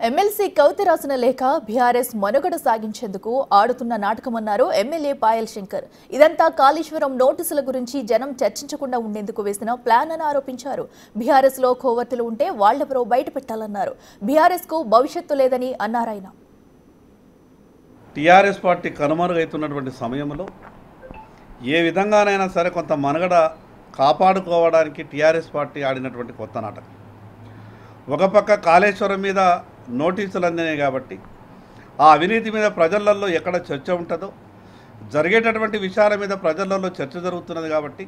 MLC కవిత రాసిన లేఖ BRS మనుగడ సాగించేందుకు ఆడుతున్న నాటకమన్నారు ఎమ్మెల్యే పాయల్ శంకర్. ఇదంతా కాళేశ్వరం నోటీసుల గురించి జనం చర్చించకుండా ఉండేందుకు వేసిన ప్లాన్ అని ఆరోపించారు. బీఆర్ఎస్ లో కోవర్తులు ఉంటే వాళ్లెవరో బయట పెట్టాలన్నారు. బీఆర్ఎస్ కు భవిష్యత్తు లేదని అన్నారాయన. టీఆర్ఎస్ పార్టీ కనుమరుగైతున్నటువంటి సమయంలో ఏ విధంగానైనా సరే కొంత మనుగడ కాపాడుకోవడానికి టీఆర్ఎస్ పార్టీ ఆడినటువంటి కొత్త నాటకం. ఒక పక్క కాళేశ్వరం మీద నోటీసులు అందినాయి కాబట్టి ఆ అవినీతి మీద ప్రజలలో ఎక్కడ చర్చ ఉంటుందో, జరిగేటటువంటి విషయాల మీద ప్రజలలో చర్చ జరుగుతున్నది కాబట్టి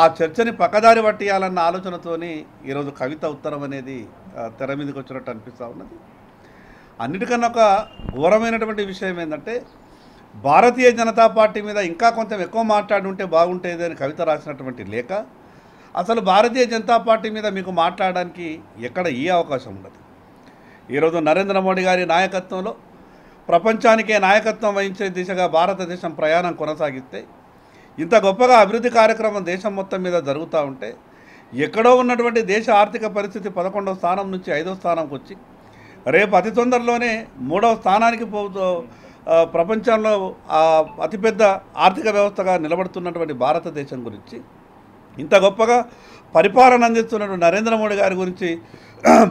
ఆ చర్చని పక్కదారి పట్టియాలన్న ఆలోచనతోని ఈరోజు కవిత ఉత్తరం అనేది తెర మీదకి వచ్చినట్టు అనిపిస్తూ ఉన్నది. అన్నిటికన్నా ఒక ఘోరమైనటువంటి విషయం ఏంటంటే, భారతీయ జనతా పార్టీ మీద ఇంకా కొంచెం ఎక్కువ మాట్లాడి ఉంటే బాగుంటుంది అని కవిత రాసినటువంటి లేఖ, అసలు భారతీయ జనతా పార్టీ మీద మీకు మాట్లాడడానికి ఎక్కడ ఈ అవకాశం ఉండదు. ఈరోజు నరేంద్ర మోడీ గారి నాయకత్వంలో ప్రపంచానికే నాయకత్వం వహించే దిశగా భారతదేశం ప్రయాణం కొనసాగిస్తే, ఇంత గొప్పగా అభివృద్ధి కార్యక్రమం దేశం మొత్తం మీద జరుగుతూ ఉంటే, ఎక్కడో ఉన్నటువంటి దేశ ఆర్థిక పరిస్థితి 11వ స్థానం నుంచి 5వ స్థానంకి వచ్చి రేపు అతి తొందరలోనే 3వ స్థానానికి పోతూ ప్రపంచంలో అతిపెద్ద ఆర్థిక వ్యవస్థగా నిలబడుతున్నటువంటి భారతదేశం గురించి, ఇంత గొప్పగా పరిపాలన అందిస్తున్నటువంటి నరేంద్ర మోడీ గారి గురించి,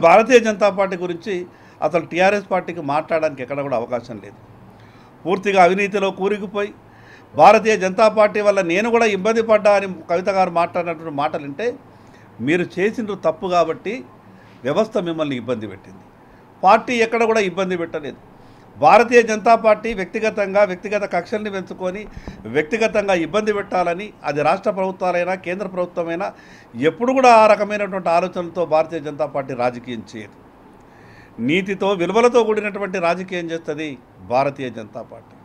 భారతీయ జనతా పార్టీ గురించి అసలు టీఆర్ఎస్ పార్టీకి మాట్లాడడానికి ఎక్కడ కూడా అవకాశం లేదు. పూర్తిగా అవినీతిలో కూరుకుపోయి భారతీయ జనతా పార్టీ వల్ల నేను కూడా ఇబ్బంది పడ్డా అని కవిత గారు మాట్లాడినటువంటి మాటలు అంటే, మీరు చేసిన తప్పు కాబట్టి వ్యవస్థ మిమ్మల్ని ఇబ్బంది పెట్టింది, పార్టీ ఎక్కడ కూడా ఇబ్బంది పెట్టలేదు. భారతీయ జనతా పార్టీ వ్యక్తిగత కక్షల్ని పెంచుకొని వ్యక్తిగతంగా ఇబ్బంది పెట్టాలని, అది రాష్ట్ర ప్రభుత్వాలైనా కేంద్ర ప్రభుత్వమైనా ఎప్పుడు కూడా ఆ రకమైనటువంటి ఆలోచనలతో భారతీయ జనతా పార్టీ రాజకీయం చేయదు. నీతితో విలువలతో కూడినటువంటి రాజకీయం చేస్తుంది భారతీయ జనతా పార్టీ.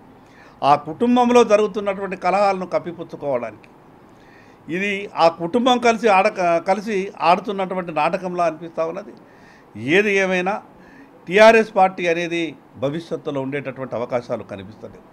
ఆ కుటుంబంలో జరుగుతున్నటువంటి కలహాలను కప్పిపుచ్చుకోవడానికి ఇది ఆ కుటుంబం కలిసి ఆడుతున్నటువంటి నాటకంలా అనిపిస్తూ ఉన్నది. ఏది ఏమైనా టీఆర్ఎస్ పార్టీ అనేది భవిష్యత్తులో ఉండేటటువంటి అవకాశాలు కనిపిస్తలేదు.